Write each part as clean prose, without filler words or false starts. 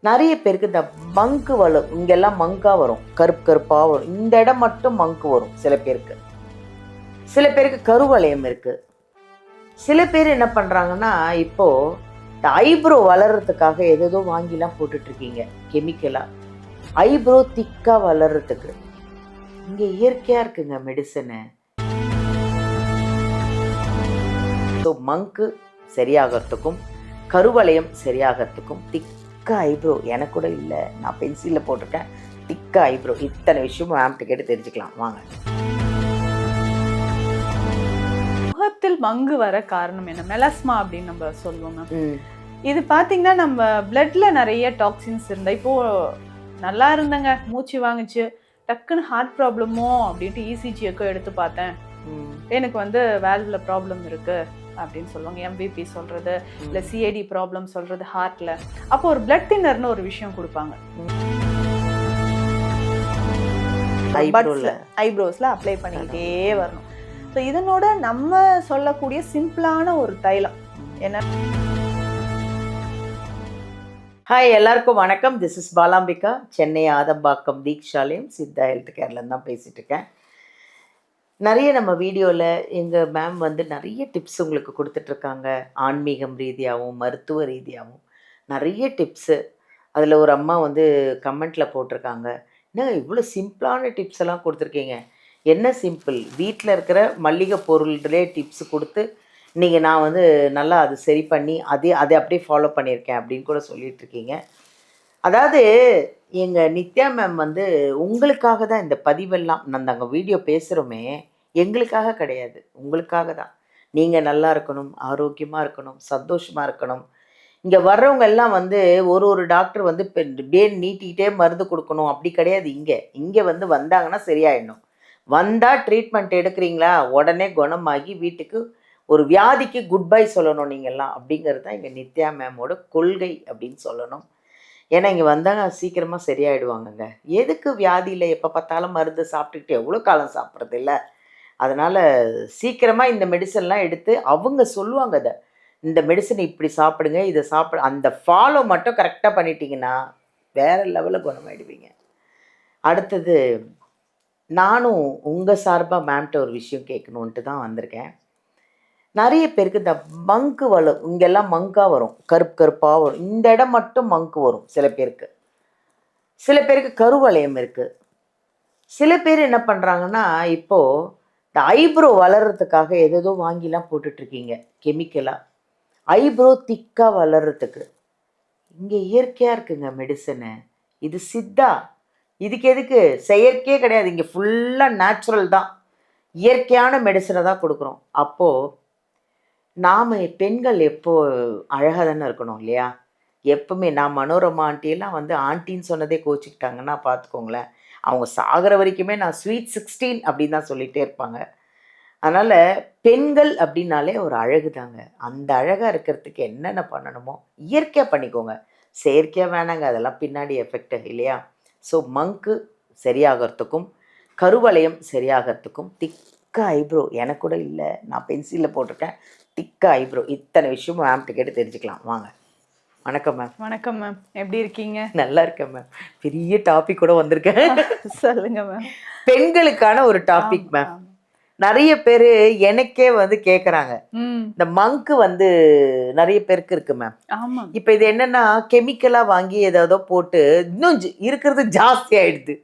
நிறைய பேருக்கு இந்த மங்கு வரும், இங்கெல்லாம் மங்கா வரும், கருப்பு கருப்பா வரும். இந்த இடம் மட்டும் மங்கு வரும் சில பேருக்கு. சில பேருக்கு கருவளையம் இருக்கு. சில பேர் என்ன பண்றாங்கன்னா, இப்போ இந்த ஐப்ரோ வளர்றதுக்காக ஏதேதோ வாங்கிலாம் போட்டுட்டு இருக்கீங்க கெமிக்கலா. ஐப்ரோ திக்கா வளர்றதுக்கு இங்க இயற்கையா இருக்குங்க மெடிசனு. ஸோ மங்கு சரியாகிறதுக்கும் கருவளையம் சரியாகிறதுக்கும் திக்கா ஐப்ரோ எனக்கு கூட இல்லை, நான் பென்சிலில் போட்டிருக்கேன். திக்கா ஐப்ரோ இத்தனை விஷயம் மேம்கிட்ட கேட்டு தெரிஞ்சுக்கலாம் வாங்க. முகத்தில் மங்கு வர காரணம் என்ன? மெலஸ்மா அப்படின்னு நம்ம சொல்லுவோம் மேம். இது பாத்தீங்கன்னா நம்ம பிளட்ல நிறைய டாக்ஸின்ஸ் இருந்தா, இப்போ நல்லா இருந்தங்க, மூச்சு வாங்குச்சு, டக்குன்னு ஹார்ட் ப்ராப்ளமோ அப்படின்ட்டு இசிஜி எக்கோ எடுத்து பார்த்தேன், எனக்கு வந்து வேல்வ்ல ப்ராப்ளம் இருக்கு அப்படின்னு சொல்லுவாங்க. எம்பிபி சொல்றது, இல்லை சிஐடி ப்ராப்ளம் சொல்றது ஹார்ட்ல. அப்போ ஒரு பிளட் தின்னர்னு ஒரு விஷயம் கொடுப்பாங்க, ஐப்ரோஸ்ல அப்ளை பண்ணிக்கிட்டே வரணும். ஸோ இதனோட நம்ம சொல்லக்கூடிய சிம்பிளான ஒரு தைலம் என்ன? ஹாய், எல்லாருக்கும் வணக்கம். This is Balambika. Chennai Adambakkam Deekshalayam Siddha health கேர்லேருந்து தான் பேசிகிட்டு இருக்கேன். நிறைய நம்ம வீடியோவில் எங்கள் மேம் வந்து நிறைய டிப்ஸ் உங்களுக்கு கொடுத்துட்ருக்காங்க. ஆன்மீகம் ரீதியாகவும் மருத்துவ ரீதியாகவும் நிறைய டிப்ஸு. அதில் ஒரு அம்மா வந்து கமெண்ட்டில் போட்டிருக்காங்க, என்ன இவ்வளோ சிம்பிளான டிப்ஸ் எல்லாம் கொடுத்துருக்கீங்க. என்ன சிம்பிள்? வீட்டில் இருக்கிற மல்லிகை பொருள்களே டிப்ஸ் கொடுத்து இன்றைக்கி நான் வந்து நல்லா அது சரி பண்ணி அதை அப்படியே ஃபாலோ பண்ணியிருக்கேன் அப்படின்னு கூட சொல்லிகிட்ருக்கீங்க. அதாவது எங்கள் நித்யா மேம் வந்து உங்களுக்காக தான் இந்த பதிவெல்லாம். நாங்கள் வீடியோ பேசுகிறோமே எங்களுக்காக கிடையாது, உங்களுக்காக தான். நீங்கள் நல்லா இருக்கணும், ஆரோக்கியமாக இருக்கணும், சந்தோஷமாக இருக்கணும். இங்கே வர்றவங்க எல்லாம் வந்து ஒரு டாக்டர் வந்து பேன் நீட்டிக்கிட்டே மருந்து கொடுக்கணும் அப்படி கிடையாது. இங்கே வந்து வந்தாங்கன்னா சரியாயிடணும். வந்தால் ட்ரீட்மெண்ட் எடுக்கிறீங்களா, உடனே குணமாகி வீட்டுக்கு ஒரு வியாதிக்கு குட் பை சொல்லணும் நீங்கள்லாம். அப்படிங்கிறது தான் எங்கள் நித்யா மேமோட கொள்கை அப்படின்னு சொல்லணும். ஏன்னா இங்கே வந்தாங்க சீக்கிரமாக சரியாயிடுவாங்கங்க. எதுக்கு வியாதியில் எப்போ பார்த்தாலும் மருந்து சாப்பிட்டுக்கிட்டு எவ்வளோ காலம் சாப்பிட்றது இல்லை. அதனால் சீக்கிரமாக இந்த மெடிசன்லாம் எடுத்து அவங்க சொல்லுவாங்க, அதை இந்த மெடிசன் இப்படி சாப்பிடுங்க, இதை சாப்பிடு, அந்த ஃபாலோ மட்டும் கரெக்டாக பண்ணிட்டீங்கன்னா வேறு லெவலில் குணமாயிடுவீங்க. அடுத்தது நானும் உங்கள் சார்பாக மேம்கிட்ட ஒரு விஷயம் கேட்கணுன்ட்டு தான் வந்திருக்கேன். நிறைய பேருக்கு இந்த மங்கு வரும், இங்கெல்லாம் மங்கா வரும், கருப்பு கருப்பாக வரும். இந்த இடம் மட்டும் மங்கு வரும் சில பேருக்கு. சில பேருக்கு கருவளையம் இருக்குது. சில பேர் என்ன பண்ணுறாங்கன்னா, இப்போது இந்த ஐப்ரோ வளர்கிறதுக்காக ஏதேதோ வாங்கிலாம் போட்டுட்ருக்கீங்க கெமிக்கலாக. ஐப்ரோ திக்காக வளர்கிறதுக்கு இங்கே இயற்கையாக இருக்குங்க மெடிசனு. இது சித்தா. இதுக்கு எதுக்கு செயற்கையே கிடையாது, இங்கே ஃபுல்லாக நேச்சுரல் தான், இயற்கையான மெடிசனை தான் கொடுக்குறோம். அப்போது நாம் பெண்கள் எப்போது அழகாக தானே இருக்கணும் இல்லையா? எப்பவுமே நான் மனோரமா ஆண்டியெல்லாம் வந்து ஆண்டின்னு சொன்னதே கோச்சிக்கிட்டாங்கன்னா பார்த்துக்கோங்களேன். அவங்க சாகிற வரைக்குமே நான் ஸ்வீட் 16 அப்படின்னு தான் சொல்லிகிட்டே இருப்பாங்க. அதனால் பெண்கள் அப்படின்னாலே ஒரு அழகு தாங்க. அந்த அழகாக இருக்கிறதுக்கு என்னென்ன பண்ணணுமோ இயற்கையாக பண்ணிக்கோங்க, செயற்கையாக வேணாங்க, அதெல்லாம் பின்னாடி எஃபெக்ட் இல்லையா? ஸோ மங்கு சரியாகிறதுக்கும் கருவளையம் சரியாகிறதுக்கும் திக்கா ஐப்ரோ எனக்கு கூட இல்லை, நான் பென்சிலில் போட்டிருக்கேன். திக்கா ஐப்ரோ இத்தனை விஷயம் மேம்கிட்ட கேட்டு தெரிஞ்சுக்கலாம் வாங்க. வணக்கம் மேம். வணக்கம் மேம், எப்படி இருக்கீங்க? நல்லா இருக்கேன் மேம். பெரிய டாபிக் கூட வந்திருக்கேன். சொல்லுங்க மேம். பெண்களுக்கான ஒரு டாபிக் மேம். நிறைய பேர் எனக்கே வந்து கேட்குறாங்க, இந்த மங்கு வந்து நிறைய பேருக்கு இருக்கு மேம். இப்போ இது என்னன்னா கெமிக்கலாக வாங்கி ஏதாவது போட்டு இன்னும் இருக்கிறது ஜாஸ்தி ஆயிடுது.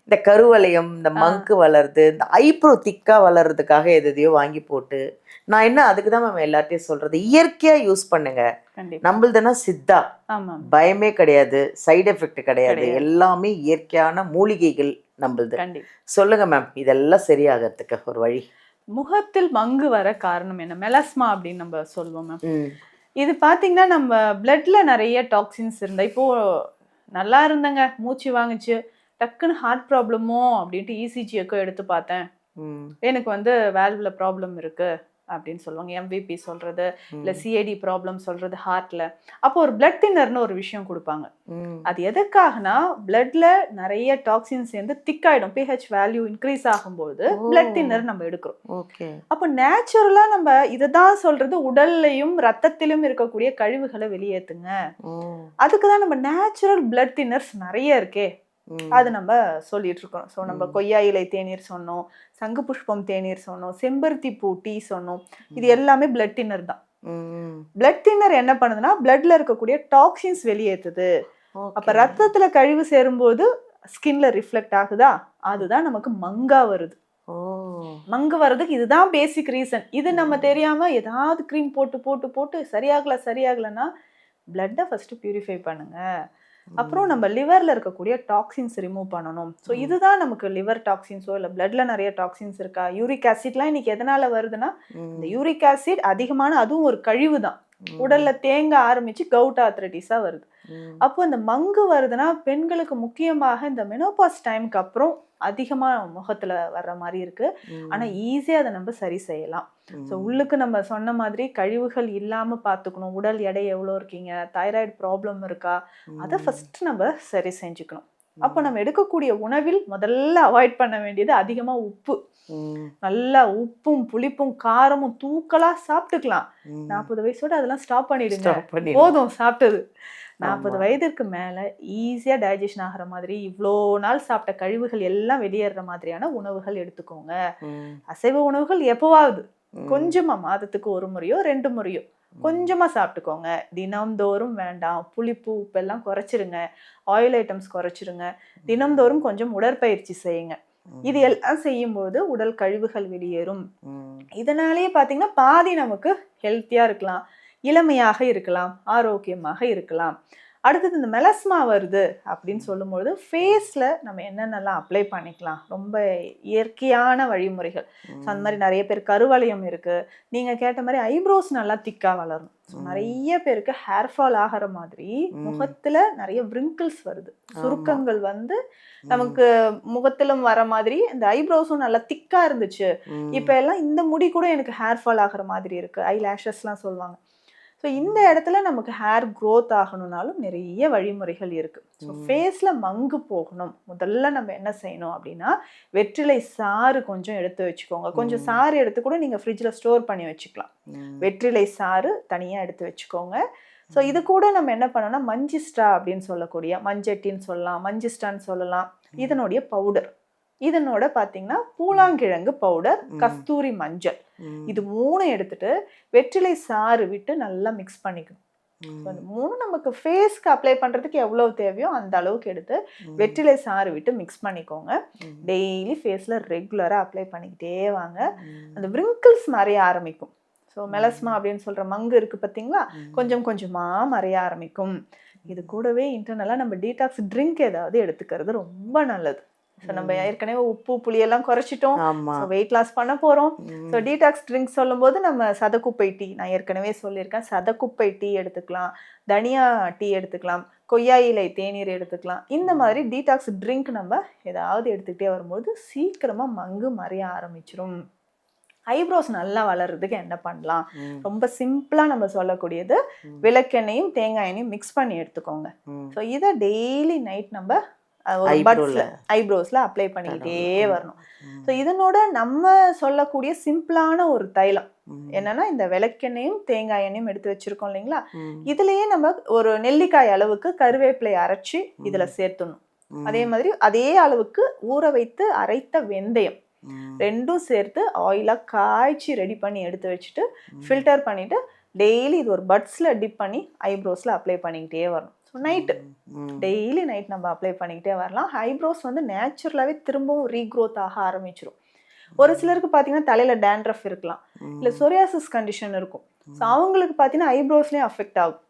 இந்த கருவளையம், இந்த மங்கு வளருது, இந்த ஐப்ரோ திக்காக வளர்றதுக்காக எதையோ வாங்கி போட்டு, நான் என்ன அதுக்கு தான் மேம் எல்லார்ட்டையும் சொல்கிறது, இயற்கையாக யூஸ் பண்ணுங்க. நம்மள்துனா சித்தா, பயமே கிடையாது, சைடு எஃபெக்ட் கிடையாது, எல்லாமே இயற்கையான மூலிகைகள் நம்மளுது. சொல்லுங்க மேம், இதெல்லாம் சரியாகிறதுக்கு ஒரு வழி. முகத்தில் மங்கு வர காரணம் என்ன? மெலஸ்மா அப்படின்னு நம்ம சொல்லுவோம் மேம். இது பாத்தீங்கன்னா நம்ம பிளட்ல நிறைய டாக்ஸின்ஸ் இருந்தா, இப்போ நல்லா இருந்தங்க, மூச்சு வாங்குச்சு, டக்குன்னு ஹார்ட் ப்ராப்ளமோ அப்படின்ட்டு இசிஜி எக்கோ எடுத்து பார்த்தேன், எனக்கு வந்து வேல்வ்ல ப்ராப்ளம் இருக்கு அப்படின்னு சொல்லுவாங்க, MVP சொல்றது, இல்லை சிஏடி ப்ராப்ளம் சொல்றது ஹார்ட்ல. அப்போ ஒரு பிளட் தின்னர்னு ஒரு விஷயம் கொடுப்பாங்க. அது எதுக்காகனா பிளட்ல நிறைய டாக்ஸின் சேர்ந்து திக்காயிடும், பிஹெச் வேல்யூ இன்க்ரீஸ் ஆகும்போது பிளட் தின்னர் நம்ம எடுக்கிறோம். அப்போ நேச்சுரலா நம்ம இதுதான் சொல்றது, உடல்லையும் ரத்தத்திலும் இருக்கக்கூடிய கழிவுகளை வெளியேற்றுங்க. அதுக்குதான் நம்ம நேச்சுரல் பிளட் தின்னர்ஸ் நிறைய இருக்கே, அது நம்ம சொல்லிட்டு இருக்கோம். ஸோ நம்ம கொய்யா இலை தேநீர் சொன்னோம், சங்கு புஷ்பம் தேநீர் சொன்னோம், செம்பருத்தி பூ டீ சொன்னோம். இது எல்லாமே பிளட் தின்னர் தான். பிளட் தின்னர் என்ன பண்ணுதுன்னா பிளட்ல இருக்கக்கூடிய டாக்ஸின்ஸ் வெளியேற்றுது. அப்ப ரத்தத்துல கழிவு சேரும்போது ஸ்கின்ல ரிஃப்ளெக்ட் ஆகுதா, அதுதான் நமக்கு மங்கா வருது. மங்கு வர்றதுக்கு இதுதான் பேசிக் ரீசன். இது நம்ம தெரியாம ஏதாவது க்ரீம் போட்டு போட்டு போட்டு சரியாகலன்னா பிளட்டை ஃபர்ஸ்ட் பியூரிஃபை பண்ணுங்க. அப்புறம் நம்ம லிவர்ல இருக்கக்கூடிய டாக்ஸின்ஸ் ரிமூவ் பண்ணணும். ஸோ இதுதான் நமக்கு லிவர் டாக்ஸின்ஸோ இல்லை பிளட்ல நிறைய டாக்ஸின்ஸ் இருக்கா. யூரிக் ஆசிட்லாம் இன்னைக்கு எதனால வருதுன்னா, இந்த யூரிக் ஆசிட் அதிகமான, அதுவும் ஒரு கழிவு தான், உடல்ல தேங்க ஆரம்பிச்சு கவுட் ஆர்த்ரைட்டிஸா வருது. அப்போ இந்த மங்கு வருதுன்னா பெண்களுக்கு முக்கியமாக இந்த மெனோபாஸ் டைமுக்கு அப்புறம் அதிகமா முகத்துல வர்ற மாதிரி இருக்கு. ஆனா ஈஸியா அதை நம்ம சரி செய்யலாம். ஸோ உள்ளுக்கு நம்ம சொன்ன மாதிரி கழிவுகள் இல்லாம பாத்துக்கணும். உடல் எடை எவ்வளோ இருக்கீங்க, தைராய்டு ப்ராப்ளம் இருக்கா, அதை ஃபர்ஸ்ட் நம்ம சரி செஞ்சுக்கணும். அப்போ நம்ம எடுக்கக்கூடிய உணவில் முதல்ல அவாய்ட் பண்ண வேண்டியது அதிகமா உப்பு. நல்லா உப்பும் புளிப்பும் காரமும் தூக்கலா சாப்பிட்டுக்கலாம். 40 வயசோட அதெல்லாம் ஸ்டாப் பண்ணிடுங்க, போதும் சாப்பிட்டது. 40 வயதிற்கு மேல ஈஸியா டைஜஷன் ஆகிற மாதிரி, இவ்வளோ நாள் சாப்பிட்ட கழிவுகள் எல்லாம் வெளியேற மாதிரியான உணவுகள் எடுத்துக்கோங்க. அசைவ உணவுகள் எப்பவாவது கொஞ்சமா, மாதத்துக்கு 1 முறையோ 2 முறையோ கொஞ்சமா சாப்பிட்டுக்கோங்க. தினம்தோறும் வேண்டாம். புளிப்பு உப்பெல்லாம் குறைச்சிருங்க, ஆயில் ஐட்டம்ஸ் குறைச்சிருங்க. தினம்தோறும் கொஞ்சம் உடற்பயிற்சி செய்யுங்க. இது எல்லாம் செய்யும்போது உடல் கழிவுகள் வெளியேறும். இதனாலேயே பாத்தீங்கன்னா பாதி நமக்கு ஹெல்த்தியா இருக்கலாம், இளமையாக இருக்கலாம், ஆரோக்கியமாக இருக்கலாம். அடுத்தது இந்த மெலஸ்மா வருது அப்படின்னு சொல்லும்போது ஃபேஸ்ல நம்ம என்னென்னலாம் அப்ளை பண்ணிக்கலாம், ரொம்ப இயற்கையான வழிமுறைகள். ஸோ அந்த மாதிரி நிறைய பேர் கருவளையம் இருக்கு, நீங்க கேட்ட மாதிரி ஐப்ரோஸ் நல்லா திக்கா வளரும். ஸோ நிறைய பேருக்கு ஹேர் ஃபால் ஆகிற மாதிரி முகத்துல நிறைய விரிங்கிள்ஸ் வருது, சுருக்கங்கள் வந்து நமக்கு முகத்திலும் வர மாதிரி. இந்த ஐப்ரோஸும் நல்லா திக்கா இருந்துச்சு, இப்ப எல்லாம் இந்த முடி கூட எனக்கு ஹேர் ஃபால் ஆகிற மாதிரி இருக்கு, ஐ லேஷஸ்லாம் சொல்லுவாங்க. ஸோ இந்த இடத்துல நமக்கு ஹேர் க்ரோத் ஆகணும்னாலும் நிறைய வழிமுறைகள் இருக்கு. ஸோ ஃபேஸ்ல மங்கு போகணும், முதல்ல நம்ம என்ன செய்யணும் அப்படின்னா, வெற்றிலை சாறு கொஞ்சம் எடுத்து வச்சுக்கோங்க. கொஞ்சம் சாறு எடுத்து கூட நீங்க ஃப்ரிட்ஜில் ஸ்டோர் பண்ணி வச்சுக்கலாம். வெற்றிலை சாறு தனியா எடுத்து வச்சுக்கோங்க. ஸோ இது கூட நம்ம என்ன பண்ணோம்னா, மஞ்சிஸ்டா அப்படின்னு சொல்லக்கூடிய, மஞ்சட்டின்னு சொல்லலாம், மஞ்சிஸ்டான்னு சொல்லலாம், இதனுடைய பவுடர். இதனோட பாத்தீங்கன்னா பூலாங்கிழங்கு பவுடர், கஸ்தூரி மஞ்சள், இது 3 எடுத்துட்டு வெற்றிலை சாறு விட்டு நல்லா மிக்ஸ் பண்ணிக்கணும். அந்த 3 நமக்கு ஃபேஸ்க்கு அப்ளை பண்றதுக்கு எவ்வளவு தேவையோ அந்த அளவுக்கு எடுத்து வெற்றிலை சாறு விட்டு மிக்ஸ் பண்ணிக்கோங்க. டெய்லி ஃபேஸ்ல ரெகுலரா அப்ளை பண்ணிக்கிட்டே வாங்க. அந்த விரிங்கிள்ஸ் மறைய ஆரம்பிக்கும். ஸோ மெலஸ்மா அப்படின்னு சொல்ற மங்கு இருக்கு பார்த்தீங்களா, கொஞ்சம் கொஞ்சமா மறைய ஆரம்பிக்கும். இது கூடவே இன்டர்னலா நம்ம டீடாக்ஸ் ட்ரிங்க் ஏதாவது எடுத்துக்கிறது ரொம்ப நல்லது. ஸோ நம்ம ஏற்கனவே உப்பு புளியெல்லாம் குறைச்சிட்டோம், வெயிட் லாஸ் பண்ண போகிறோம். ஸோ டீடாக்ஸ் ட்ரிங்க்ஸ் சொல்லும்போது நம்ம சதக்குப்பை டீ, நான் ஏற்கனவே சொல்லியிருக்கேன், சதக்குப்பை டீ எடுத்துக்கலாம், தனியா டீ எடுத்துக்கலாம், கொய்யா இலை தேநீர் எடுத்துக்கலாம். இந்த மாதிரி டீடாக்ஸ் ட்ரிங்க் நம்ம ஏதாவது எடுத்துக்கிட்டே வரும்போது சீக்கிரமாக மங்கு மறைய ஆரம்பிச்சிடும். ஐப்ரோஸ் நல்லா வளர்றதுக்கு என்ன பண்ணலாம், ரொம்ப சிம்பிளா நம்ம சொல்லக்கூடியது, விளக்கெண்ணையும் தேங்காய் எண்ணெயும் மிக்ஸ் பண்ணி எடுத்துக்கோங்க. ஸோ இதை டெய்லி நைட் நம்ம ஐப்ரோஸ்ல அப்ளை பண்ணிக்கிட்டே வரணும். ஸோ இதனோட நம்ம சொல்லக்கூடிய சிம்பிளான ஒரு தைலம் என்னன்னா, இந்த விளக்கெண்ணையும் தேங்காய் எண்ணெயும் எடுத்து வச்சிருக்கோம் இல்லைங்களா, இதுலயே நம்ம ஒரு நெல்லிக்காய் அளவுக்கு கருவேப்பிலை அரைச்சி இதுல சேர்த்துடணும். அதே மாதிரி அதே அளவுக்கு ஊற வைத்து அரைத்த வெந்தயம், ரெண்டும் சேர்த்து ஆயிலா காய்ச்சி ரெடி பண்ணி எடுத்து வச்சுட்டு ஃபில்டர் பண்ணிட்டு டெய்லி இது ஒரு பட்ஸ்ல டிப் பண்ணி ஐப்ரோஸ்ல அப்ளை பண்ணிக்கிட்டே வரணும். ஸோ நைட்டு டெய்லி நைட் நம்ம அப்ளை பண்ணிக்கிட்டே வரலாம். ஐப்ரோஸ் வந்து நேச்சுரலாகவே திரும்பவும் ரீக்ரோத் ஆக ஆரம்பிச்சிடும். ஒரு சிலருக்கு பார்த்தீங்கன்னா தலையில் டேண்ட்ரஃப் இருக்கலாம், இல்லை சொரியாசிஸ் கண்டிஷன் இருக்கும். ஸோ அவங்களுக்கு பார்த்தீங்கன்னா ஐப்ரோஸ்லேயும் அஃபெக்ட் ஆகும்.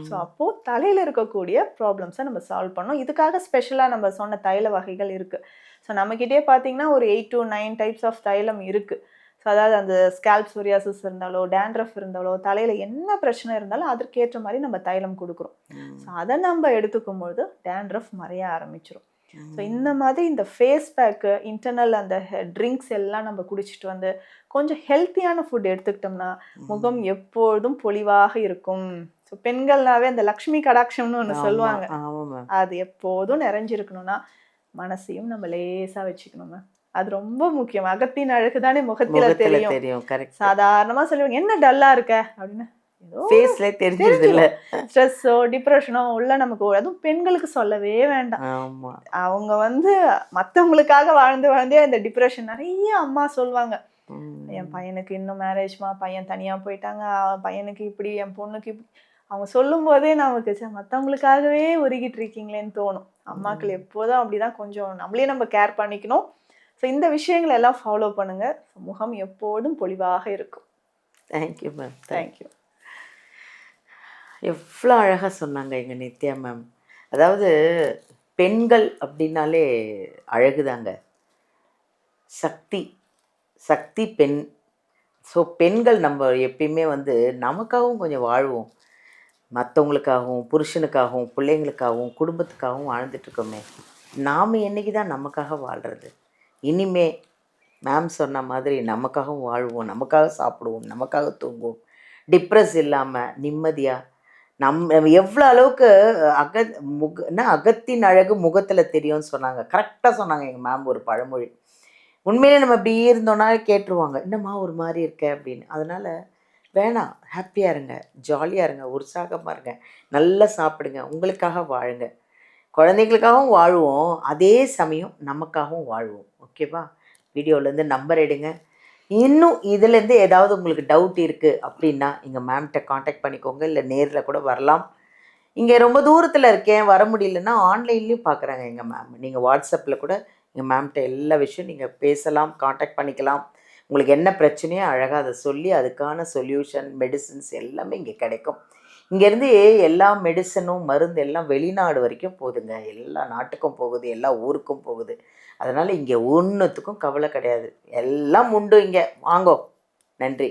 ஸோ அப்போது தலையில் இருக்கக்கூடிய ப்ராப்ளம்ஸை நம்ம சால்வ் பண்ணோம். இதுக்காக ஸ்பெஷலாக நம்ம சொன்ன தைல வகைகள் இருக்குது. ஸோ நம்மக்கிட்டே பார்த்தீங்கன்னா ஒரு 8 to 9 டைப்ஸ் ஆஃப் தைலம் இருக்குது. ஸோ அதாவது அந்த ஸ்கேல்ப் சொரியாசிஸ் இருந்தாலோ, டேண்ட்ரஃப் இருந்தாலோ, தலையில் என்ன பிரச்சனை இருந்தாலும் அதற்கேற்ற மாதிரி நம்ம தைலம் கொடுக்குறோம். ஸோ அதை நம்ம எடுத்துக்கும் பொழுது டேண்ட்ரஃப் மறைய ஆரம்பிச்சிடும். ஸோ இந்த மாதிரி இந்த ஃபேஸ் பேக்கு இன்டர்னல் அந்த ட்ரிங்க்ஸ் எல்லாம் நம்ம குடிச்சிட்டு வந்து கொஞ்சம் ஹெல்த்தியான ஃபுட் எடுத்துக்கிட்டோம்னா முகம் எப்பொழுதும் பொலிவாக இருக்கும். ஸோ பெண்கள்னாவே அந்த லக்ஷ்மி கடாட்சம்னு ஒன்று சொல்லுவாங்க, அது எப்போதும் நிறைஞ்சிருக்கணும்னா மனசையும் நம்ம லேசா வச்சுக்கணும் மேம். அது ரொம்ப முக்கியம். அகத்தின் அழகு தானே முகத்தில தெரியும். சாதாரணமா சொல்லுவாங்க என்ன டல்லா இருக்க அப்படின்னு, ஸ்ட்ரெஸ்ஸோ டிப்ரெஷனோ உள்ள நமக்கு, அதுவும் பெண்களுக்கு சொல்லவே வேண்டாம். அவங்க வந்து மற்றவங்களுக்காக வாழ்ந்தே அந்த டிப்ரெஷன் நிறைய அம்மா சொல்லுவாங்க. என் பையனுக்கு இன்னும் மேரேஜ்மா, பையன் தனியா போயிட்டாங்க, பையனுக்கு இப்படி, என் பொண்ணுக்கு இப்படி. அவங்க சொல்லும் போதே நமக்கு மற்றவங்களுக்காகவே உருகிட்டு இருக்கீங்களேன்னு தோணும். அம்மாக்கள் எப்போதும் அப்படிதான், கொஞ்சம் நம்மளே நம்ம கேர் பண்ணிக்கணும். ஸோ இந்த விஷயங்களை எல்லாம் ஃபாலோ பண்ணுங்க. முகம் எப்போதும் பொலிவாக இருக்கும். Thank you ma'am. தேங்க்யூ. எவ்வளோ அழகாக சொன்னாங்க எங்கள் நித்யா மேம். அதாவது பெண்கள் அப்படின்னாலே அழகுதாங்க, சக்தி பெண். ஸோ பெண்கள் நம்ம எப்பயுமே வந்து நமக்காகவும் கொஞ்சம் வாழ்வோம், மற்றவங்களுக்காகவும் புருஷனுக்காகவும் பிள்ளைங்களுக்காகவும் குடும்பத்துக்காகவும் வாழ்ந்துட்டுருக்கோமே. நாம் என்றைக்கு தான் நமக்காக வாழ்கிறது? இனிமே மேம் சொன்ன மாதிரி நமக்காகவும் வாழ்வோம், நமக்காக சாப்பிடுவோம், நமக்காக தூங்குவோம், டிப்ரெஸ் இல்லாமல் நிம்மதியாக. எவ்வளோ அளவுக்கு அகத்தின் அழகு முகத்தில் தெரியும்னு சொன்னாங்க. கரெக்டாக சொன்னாங்க எங்கள் மேம் ஒரு பழமொழி. உண்மையிலே நம்ம இப்படி இருந்தோன்னா கேட்டுருவாங்க, என்னம்மா ஒரு மாதிரி இருக்க அப்படின்னு. அதனால் வேணாம், ஹாப்பியாக இருங்க, ஜாலியாக இருங்க, உற்சாகமாக இருங்க, நல்லா சாப்பிடுங்க, உங்களுக்காக வாழுங்க, குழந்தைங்களுக்காகவும் வாழ்வோம், அதே சமயம் நமக்காகவும் வாழ்வோம். ஓகேவா? வீடியோலேருந்து நம்பர் எடுங்க. இன்னும் இதுலேருந்து ஏதாவது உங்களுக்கு டவுட் இருக்குது அப்படின்னா எங்கள் மேம்கிட்ட காண்டாக்ட் பண்ணிக்கோங்க, இல்லை நேரில் கூட வரலாம். இங்கே ரொம்ப தூரத்தில் இருக்கேன், வர முடியலன்னா ஆன்லைன்லேயும் பார்க்குறாங்க எங்கள் மேம். நீங்கள் வாட்ஸ்அப்பில் கூட எங்கள் மேம்கிட்ட எல்லா விஷயம் நீங்கள் பேசலாம், காண்டாக்ட் பண்ணிக்கலாம். உங்களுக்கு என்ன பிரச்சனையோ அழகாக அதை சொல்லி அதுக்கான சொல்யூஷன், மெடிசின்ஸ் எல்லாமே இங்கே கிடைக்கும். இங்கேருந்து எல்லா மெடிசனும் மருந்து எல்லாம் வெளிநாடு வரைக்கும் போகுதுங்க, எல்லா நாட்டுக்கும் போகுது, எல்லா ஊருக்கும் போகுது. அதனால் இங்கே ஒன்றுத்துக்கும் கவலை கிடையாது, எல்லாம் உண்டு இங்கே, வாங்கோ. நன்றி.